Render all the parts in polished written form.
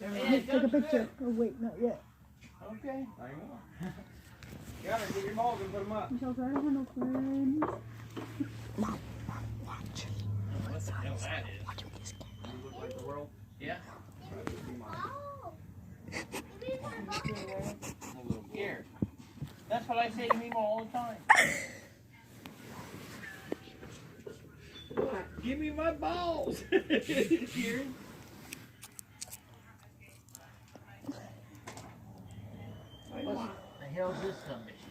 Nick, take a picture. Oh wait, not yet. Okay. Hang on. Gotta get your balls and put them up. Michelle, I don't have no friends. Mom, watch. What the hell that is? Watch me just You look like the world? Yeah. A little scared. That's what I say to Mimo all the time. Give me my balls. Here. What the hell is this son bitch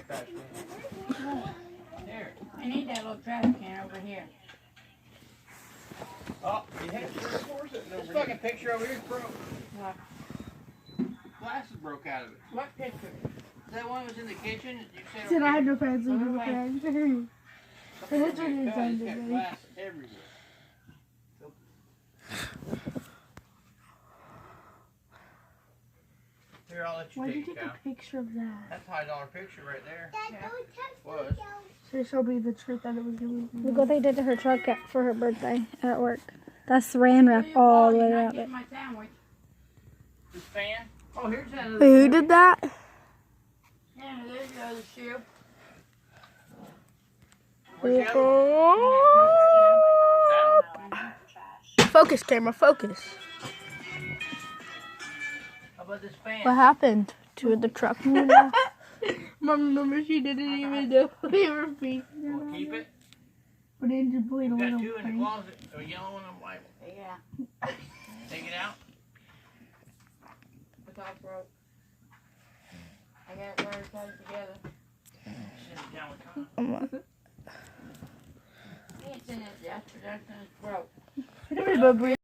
thing? There. I need that little trash can over here. Oh, you had this fucking picture over here is broke. What? Glasses broke out of it. What picture? That one was in the kitchen. You said Said I had no friends. Leave no friends. It's That's what it got sounded like. glass everywhere. Here, I'll let you Why'd you take it take a out. picture of that? That's a $5 picture right there. Yeah. Was. So it showed me the truth that it was gonna be. Look what they did to her truck for her birthday at work. That's saran wrap all the way You're not around it. getting my sandwich. This fan? Oh, here's that other. Wait, who did that? Yeah, there's the other shoe. Where's the other one? Focus, camera, focus. How about this fan? What happened to the truck? Mom, remember she didn't even do her feet. We'll keep it. But then just played a Got little two in the thing. closet. A yellow one and a white one. Yeah, Take it out. it's all broke. I got it where it's tied together. Sit it down with Tom. It's in it, that's it's broke. Everybody